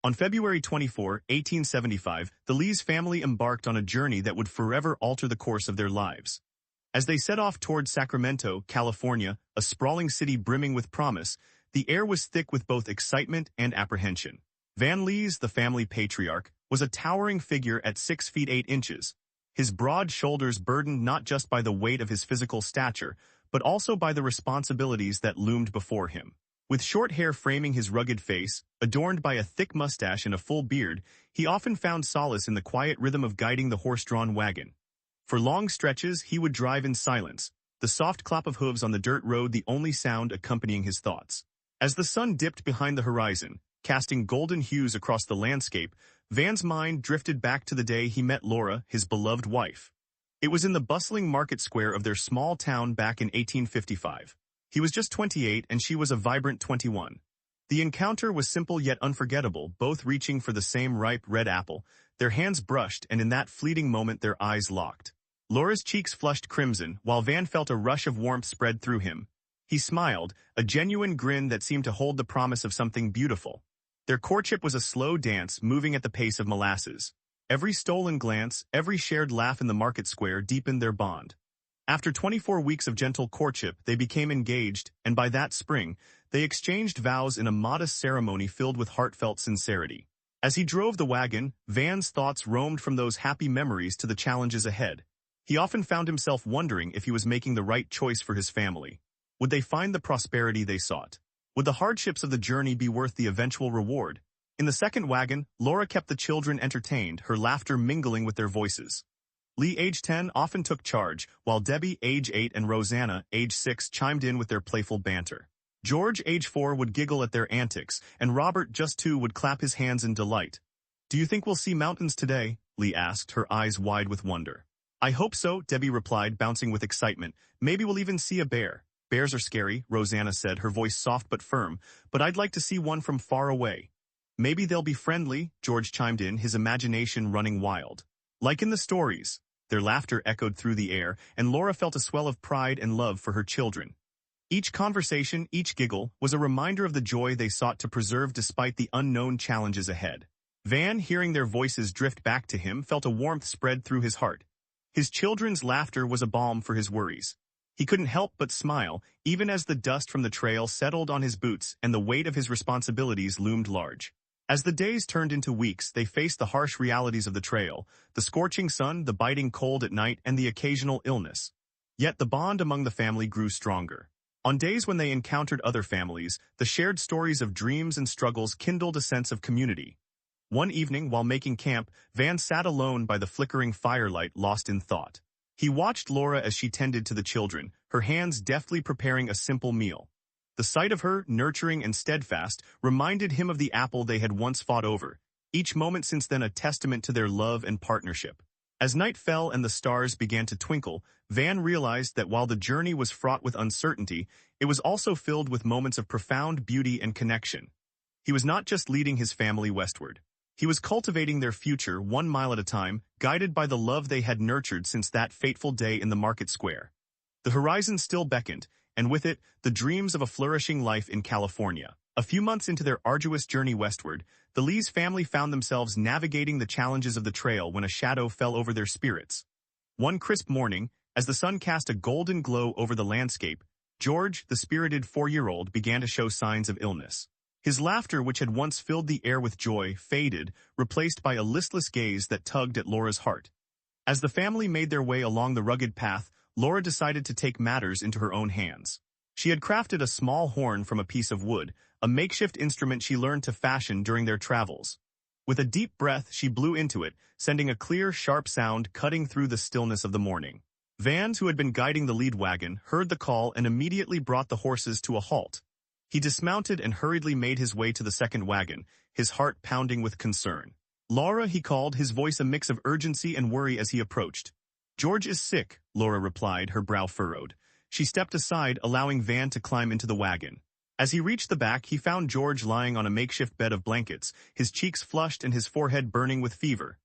On February 24, 1875, the Leas family embarked on a journey that would forever alter the course of their lives. As they set off toward Sacramento, California, a sprawling city brimming with promise, the air was thick with both excitement and apprehension. Van Leas, the family patriarch, was a towering figure at 6 feet 8 inches. His broad shoulders burdened not just by the weight of his physical stature, but also by the responsibilities that loomed before him. With short hair framing his rugged face, adorned by a thick mustache and a full beard, he often found solace in the quiet rhythm of guiding the horse-drawn wagon. For long stretches, he would drive in silence, the soft clap of hooves on the dirt road the only sound accompanying his thoughts. As the sun dipped behind the horizon, casting golden hues across the landscape, Van's mind drifted back to the day he met Laura, his beloved wife. It was in the bustling market square of their small town back in 1855. He was just 28 and she was a vibrant 21. The encounter was simple yet unforgettable, both reaching for the same ripe red apple, their hands brushed, and in that fleeting moment their eyes locked. Laura's cheeks flushed crimson, while Van felt a rush of warmth spread through him. He smiled, a genuine grin that seemed to hold the promise of something beautiful. Their courtship was a slow dance, moving at the pace of molasses. Every stolen glance, every shared laugh in the market square deepened their bond. After 24 weeks of gentle courtship, they became engaged, and by that spring, they exchanged vows in a modest ceremony filled with heartfelt sincerity. As he drove the wagon, Van's thoughts roamed from those happy memories to the challenges ahead. He often found himself wondering if he was making the right choice for his family. Would they find the prosperity they sought? Would the hardships of the journey be worth the eventual reward? In the second wagon, Laura kept the children entertained, her laughter mingling with their voices. Lee, age 10, often took charge, while Debbie, age 8, and Rosanna, age 6, chimed in with their playful banter. George, age 4, would giggle at their antics, and Robert, just 2, would clap his hands in delight. "Do you think we'll see mountains today?" Lee asked, her eyes wide with wonder. "I hope so," Debbie replied, bouncing with excitement. "Maybe we'll even see a bear." "Bears are scary," Rosanna said, her voice soft but firm, "but I'd like to see one from far away." "Maybe they'll be friendly," George chimed in, his imagination running wild. "Like in the stories." Their laughter echoed through the air, and Laura felt a swell of pride and love for her children. Each conversation, each giggle, was a reminder of the joy they sought to preserve despite the unknown challenges ahead. Van, hearing their voices drift back to him, felt a warmth spread through his heart. His children's laughter was a balm for his worries. He couldn't help but smile, even as the dust from the trail settled on his boots and the weight of his responsibilities loomed large. As the days turned into weeks, they faced the harsh realities of the trail, the scorching sun, the biting cold at night, and the occasional illness. Yet the bond among the family grew stronger. On days when they encountered other families, the shared stories of dreams and struggles kindled a sense of community. One evening, while making camp, Van sat alone by the flickering firelight, lost in thought. He watched Laura as she tended to the children, her hands deftly preparing a simple meal. The sight of her, nurturing and steadfast, reminded him of the apple they had once fought over, each moment since then a testament to their love and partnership. As night fell and the stars began to twinkle, Van realized that while the journey was fraught with uncertainty, it was also filled with moments of profound beauty and connection. He was not just leading his family westward. He was cultivating their future 1 mile at a time, guided by the love they had nurtured since that fateful day in the market square. The horizon still beckoned, and with it, the dreams of a flourishing life in California. A few months into their arduous journey westward, the Leas family found themselves navigating the challenges of the trail when a shadow fell over their spirits. One crisp morning, as the sun cast a golden glow over the landscape, George, the spirited 4-year-old, began to show signs of illness. His laughter, which had once filled the air with joy, faded, replaced by a listless gaze that tugged at Laura's heart. As the family made their way along the rugged path, Laura decided to take matters into her own hands. She had crafted a small horn from a piece of wood, a makeshift instrument she learned to fashion during their travels. With a deep breath, she blew into it, sending a clear, sharp sound cutting through the stillness of the morning. Vans, who had been guiding the lead wagon, heard the call and immediately brought the horses to a halt. He dismounted and hurriedly made his way to the second wagon, his heart pounding with concern. "Laura," he called, his voice a mix of urgency and worry as he approached. "George is sick," Laura replied, her brow furrowed. She stepped aside, allowing Van to climb into the wagon. As he reached the back, he found George lying on a makeshift bed of blankets, his cheeks flushed and his forehead burning with fever.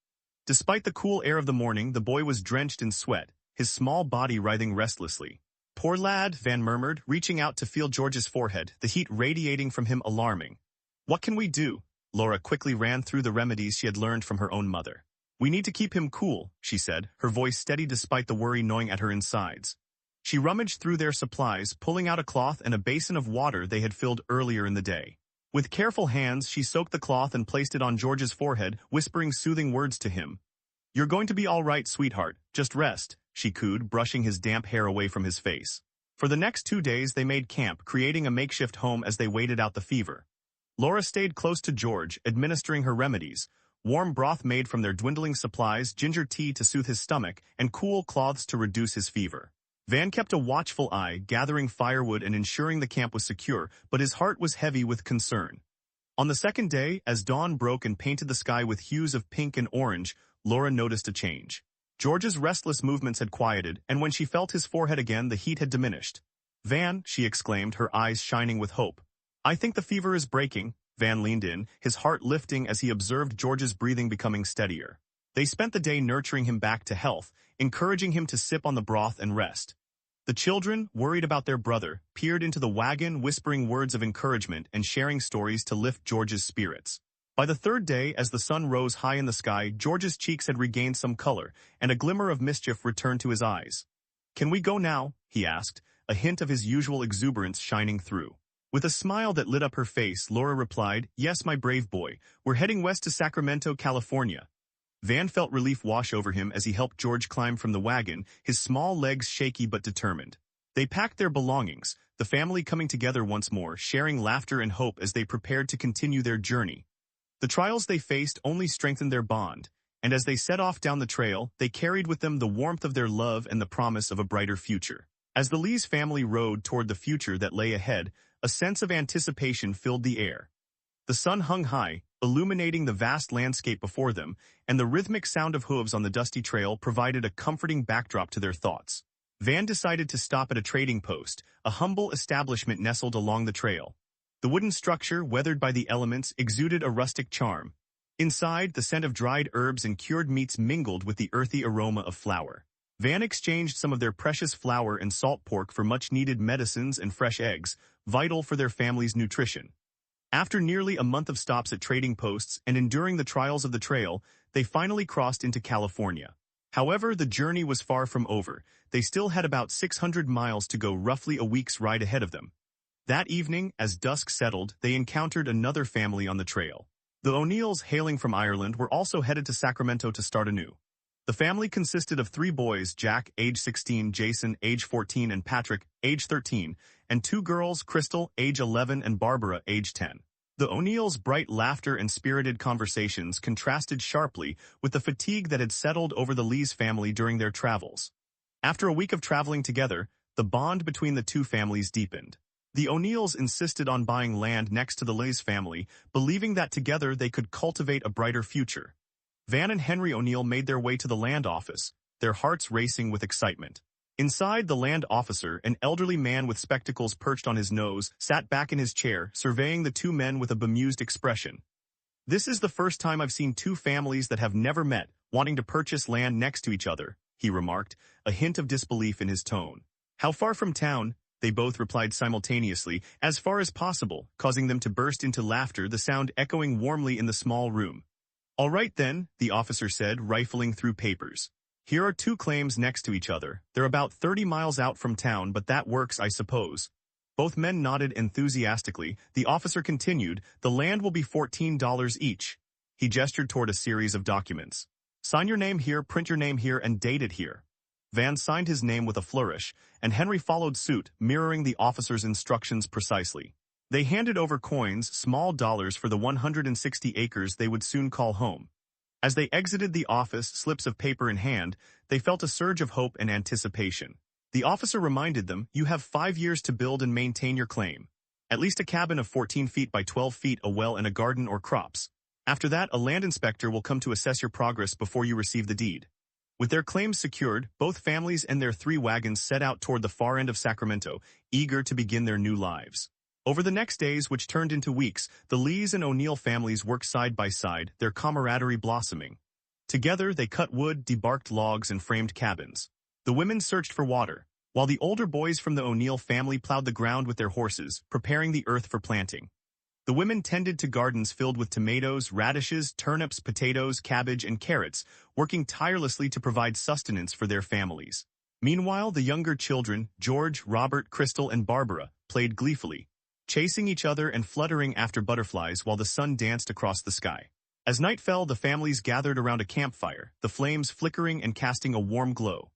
Despite the cool air of the morning, the boy was drenched in sweat, his small body writhing restlessly. "Poor lad," Van murmured, reaching out to feel George's forehead, the heat radiating from him alarming. "What can we do?" Laura quickly ran through the remedies she had learned from her own mother. "We need to keep him cool," she said, her voice steady despite the worry gnawing at her insides. She rummaged through their supplies, pulling out a cloth and a basin of water they had filled earlier in the day. With careful hands, she soaked the cloth and placed it on George's forehead, whispering soothing words to him. "You're going to be all right, sweetheart. Just rest," she cooed, brushing his damp hair away from his face. For the next 2 days they made camp, creating a makeshift home as they waited out the fever. Laura stayed close to George, administering her remedies: warm broth made from their dwindling supplies, ginger tea to soothe his stomach, and cool cloths to reduce his fever. Van kept a watchful eye, gathering firewood and ensuring the camp was secure, but his heart was heavy with concern. On the second day, as dawn broke and painted the sky with hues of pink and orange, Laura noticed a change. George's restless movements had quieted, and when she felt his forehead again, the heat had diminished. "Van," she exclaimed, her eyes shining with hope. "I think the fever is breaking." Van leaned in, his heart lifting as he observed George's breathing becoming steadier. They spent the day nurturing him back to health, encouraging him to sip on the broth and rest. The children, worried about their brother, peered into the wagon, whispering words of encouragement and sharing stories to lift George's spirits. By the third day, as the sun rose high in the sky, George's cheeks had regained some color, and a glimmer of mischief returned to his eyes. "Can we go now?" he asked, a hint of his usual exuberance shining through. With a smile that lit up her face, Laura replied, "Yes, my brave boy. We're heading west to Sacramento, California." Van felt relief wash over him as he helped George climb from the wagon, his small legs shaky but determined. They packed their belongings, the family coming together once more, sharing laughter and hope as they prepared to continue their journey. The trials they faced only strengthened their bond, and as they set off down the trail, they carried with them the warmth of their love and the promise of a brighter future. As the Leas family rode toward the future that lay ahead, a sense of anticipation filled the air. The sun hung high, illuminating the vast landscape before them, and the rhythmic sound of hooves on the dusty trail provided a comforting backdrop to their thoughts. Van decided to stop at a trading post, a humble establishment nestled along the trail. The wooden structure, weathered by the elements, exuded a rustic charm. Inside, the scent of dried herbs and cured meats mingled with the earthy aroma of flour. Van exchanged some of their precious flour and salt pork for much-needed medicines and fresh eggs, vital for their family's nutrition. After nearly a month of stops at trading posts and enduring the trials of the trail, they finally crossed into California. However, the journey was far from over. They still had about 600 miles to go, roughly a week's ride ahead of them. That evening, as dusk settled, they encountered another family on the trail. The O'Neills, hailing from Ireland, were also headed to Sacramento to start anew. The family consisted of 3 boys, Jack, age 16, Jason, age 14, and Patrick, age 13, and 2 girls, Crystal, age 11, and Barbara, age 10. The O'Neills' bright laughter and spirited conversations contrasted sharply with the fatigue that had settled over the Leas family during their travels. After a week of traveling together, the bond between the two families deepened. The O'Neills insisted on buying land next to the Leas family, believing that together they could cultivate a brighter future. Van and Henry O'Neill made their way to the land office, their hearts racing with excitement. Inside, the land officer, an elderly man with spectacles perched on his nose, sat back in his chair, surveying the 2 men with a bemused expression. "This is the first time I've seen 2 families that have never met, wanting to purchase land next to each other," he remarked, a hint of disbelief in his tone. "How far from town?" they both replied simultaneously, "As far as possible," causing them to burst into laughter, the sound echoing warmly in the small room. "All right then," the officer said, rifling through papers. "Here are 2 claims next to each other. They're about 30 miles out from town, but that works, I suppose." Both men nodded enthusiastically. The officer continued, "The land will be $14 each." He gestured toward a series of documents. "Sign your name here, print your name here, and date it here." Van signed his name with a flourish, and Henry followed suit, mirroring the officer's instructions precisely. They handed over coins, small dollars, for the 160 acres they would soon call home. As they exited the office, slips of paper in hand, they felt a surge of hope and anticipation. The officer reminded them, "You have 5 years to build and maintain your claim. At least a cabin of 14 feet by 12 feet, a well, and a garden or crops. After that, a land inspector will come to assess your progress before you receive the deed." With their claims secured, both families and their 3 wagons set out toward the far end of Sacramento, eager to begin their new lives. Over the next days, which turned into weeks, the Leas and O'Neill families worked side by side, their camaraderie blossoming. Together, they cut wood, debarked logs, and framed cabins. The women searched for water, while the older boys from the O'Neill family plowed the ground with their horses, preparing the earth for planting. The women tended to gardens filled with tomatoes, radishes, turnips, potatoes, cabbage, and carrots, working tirelessly to provide sustenance for their families. Meanwhile, the younger children, George, Robert, Crystal, and Barbara, played gleefully, chasing each other and fluttering after butterflies while the sun danced across the sky. As night fell, the families gathered around a campfire, the flames flickering and casting a warm glow.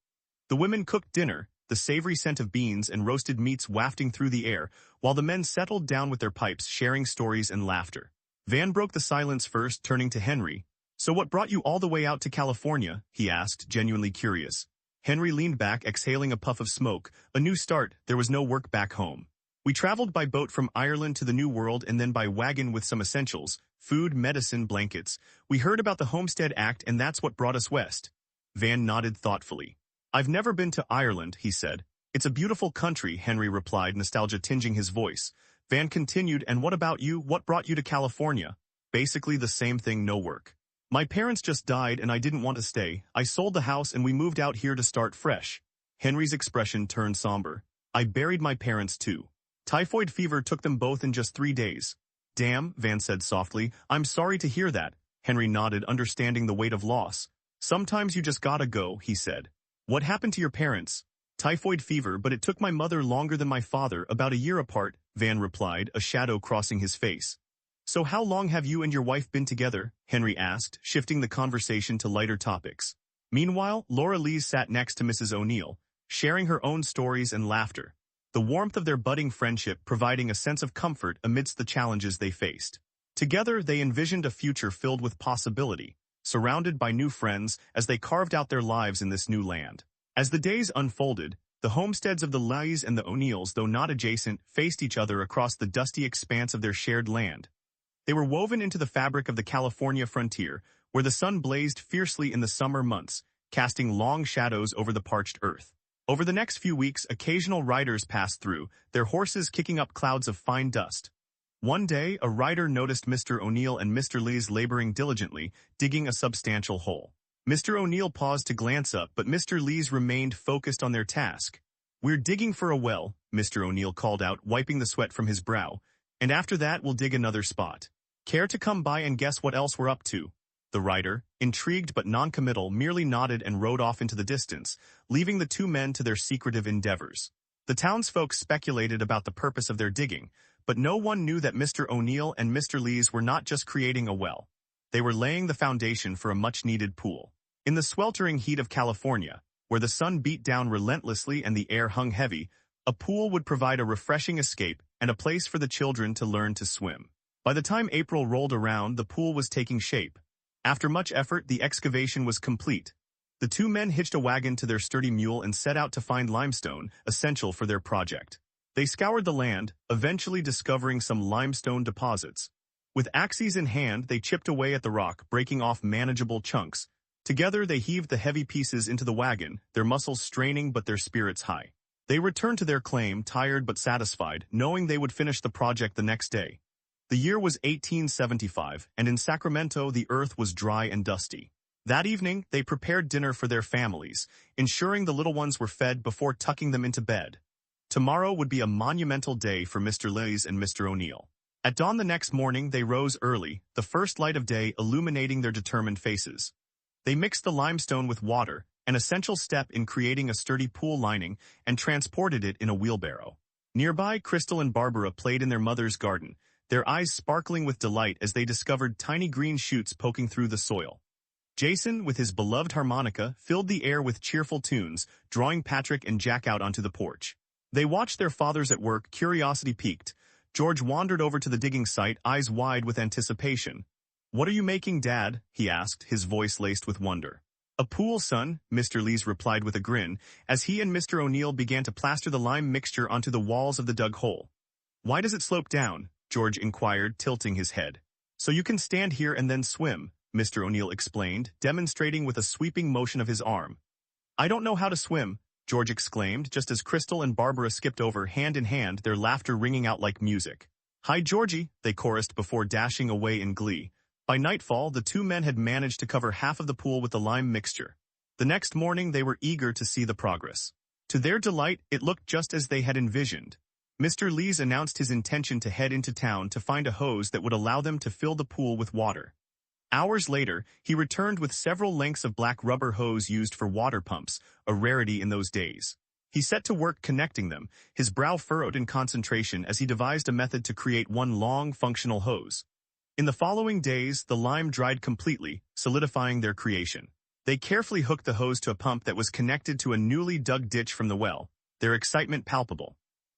The women cooked dinner, the savory scent of beans and roasted meats wafting through the air, while the men settled down with their pipes, sharing stories and laughter. Van broke the silence first, turning to Henry. "So what brought you all the way out to California?" he asked, genuinely curious. Henry leaned back, exhaling a puff of smoke. "A new start, there was no work back home. We traveled by boat from Ireland to the New World and then by wagon with some essentials, food, medicine, blankets. We heard about the Homestead Act and that's what brought us west." Van nodded thoughtfully. "I've never been to Ireland," he said. "It's a beautiful country," Henry replied, nostalgia tinging his voice. Van continued, "And what about you? What brought you to California?" "Basically the same thing, no work. My parents just died and I didn't want to stay. I sold the house and we moved out here to start fresh." Henry's expression turned somber. "I buried my parents too. Typhoid fever took them both in just 3 days." "Damn," Van said softly. "I'm sorry to hear that." Henry nodded, understanding the weight of loss. "Sometimes you just gotta go," he said. "What happened to your parents?" "Typhoid fever, but it took my mother longer than my father, about a year apart," Van replied, a shadow crossing his face. "So how long have you and your wife been together?" Henry asked, shifting the conversation to lighter topics. Meanwhile, Laura Leas sat next to Mrs. O'Neill, sharing her own stories and laughter, the warmth of their budding friendship providing a sense of comfort amidst the challenges they faced. Together, they envisioned a future filled with possibility, surrounded by new friends as they carved out their lives in this new land. As the days unfolded, the homesteads of the Leas and the O'Neills, though not adjacent, faced each other across the dusty expanse of their shared land. They were woven into the fabric of the California frontier, where the sun blazed fiercely in the summer months, casting long shadows over the parched earth. Over the next few weeks, occasional riders passed through, their horses kicking up clouds of fine dust. One day, a rider noticed Mr. O'Neill and Mr. Leas laboring diligently, digging a substantial hole. Mr. O'Neill paused to glance up, but Mr. Leas remained focused on their task. "We're digging for a well," Mr. O'Neill called out, wiping the sweat from his brow. "And after that, we'll dig another spot. Care to come by and guess what else we're up to?" The rider, intrigued but non-committal, merely nodded and rode off into the distance, leaving the two men to their secretive endeavors. The townsfolk speculated about the purpose of their digging, but no one knew that Mr. O'Neill and Mr. Leas were not just creating a well. They were laying the foundation for a much-needed pool. In the sweltering heat of California, where the sun beat down relentlessly and the air hung heavy, a pool would provide a refreshing escape and a place for the children to learn to swim. By the time April rolled around, the pool was taking shape. After much effort, the excavation was complete. The two men hitched a wagon to their sturdy mule and set out to find limestone, essential for their project. They scoured the land, eventually discovering some limestone deposits. With axes in hand, they chipped away at the rock, breaking off manageable chunks. Together, they heaved the heavy pieces into the wagon, their muscles straining but their spirits high. They returned to their claim, tired but satisfied, knowing they would finish the project the next day. The year was 1875, and in Sacramento the earth was dry and dusty. That evening, they prepared dinner for their families, ensuring the little ones were fed before tucking them into bed. Tomorrow would be a monumental day for Mr. Leas and Mr. O'Neill. At dawn the next morning, they rose early, the first light of day illuminating their determined faces. They mixed the limestone with water, an essential step in creating a sturdy pool lining, and transported it in a wheelbarrow. Nearby, Crystal and Barbara played in their mother's garden, their eyes sparkling with delight as they discovered tiny green shoots poking through the soil. Jason, with his beloved harmonica, filled the air with cheerful tunes, drawing Patrick and Jack out onto the porch. They watched their fathers at work, curiosity piqued. George wandered over to the digging site, eyes wide with anticipation. "What are you making, Dad?" he asked, his voice laced with wonder. "A pool, son," Mr. Leas replied with a grin, as he and Mr. O'Neill began to plaster the lime mixture onto the walls of the dug hole. "Why does it slope down?" George inquired, tilting his head. "So you can stand here and then swim," Mr. O'Neill explained, demonstrating with a sweeping motion of his arm. "I don't know how to swim," George exclaimed, just as Crystal and Barbara skipped over hand in hand, their laughter ringing out like music. "Hi, Georgie," they chorused before dashing away in glee. By nightfall, the two men had managed to cover half of the pool with the lime mixture. The next morning, they were eager to see the progress. To their delight, it looked just as they had envisioned. Mr. Leas announced his intention to head into town to find a hose that would allow them to fill the pool with water. Hours later, he returned with several lengths of black rubber hose used for water pumps, a rarity in those days. He set to work connecting them, his brow furrowed in concentration as he devised a method to create one long, functional hose. In the following days, the lime dried completely, solidifying their creation. They carefully hooked the hose to a pump that was connected to a newly dug ditch from the well, their excitement palpable.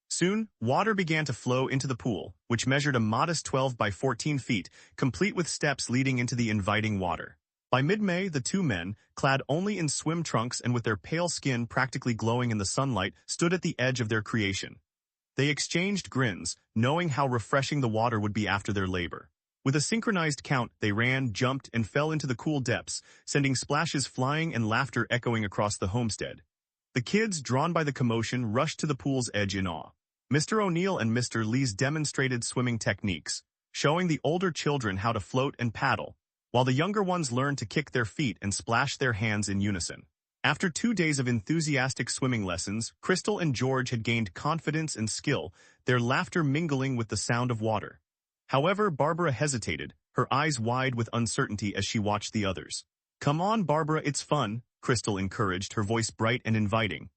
Soon, water began to flow into the pool, which measured a modest 12 by 14 feet, complete with steps leading into the inviting water. By mid-May, the two men, clad only in swim trunks and with their pale skin practically glowing in the sunlight, stood at the edge of their creation. They exchanged grins, knowing how refreshing the water would be after their labor. With a synchronized count, they ran, jumped, and fell into the cool depths, sending splashes flying and laughter echoing across the homestead. The kids, drawn by the commotion, rushed to the pool's edge in awe. Mr. O'Neill and Mr. Leas demonstrated swimming techniques, showing the older children how to float and paddle, while the younger ones learned to kick their feet and splash their hands in unison. After 2 days of enthusiastic swimming lessons, Crystal and George had gained confidence and skill, their laughter mingling with the sound of water. However, Barbara hesitated, her eyes wide with uncertainty as she watched the others. "Come on, Barbara, it's fun," Crystal encouraged, her voice bright and inviting.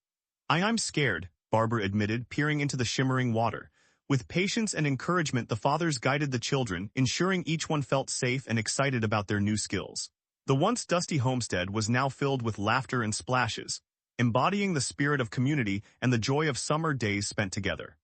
I'm scared," Barbara admitted, peering into the shimmering water. With patience and encouragement, the fathers guided the children, ensuring each one felt safe and excited about their new skills. The once dusty homestead was now filled with laughter and splashes, embodying the spirit of community and the joy of summer days spent together.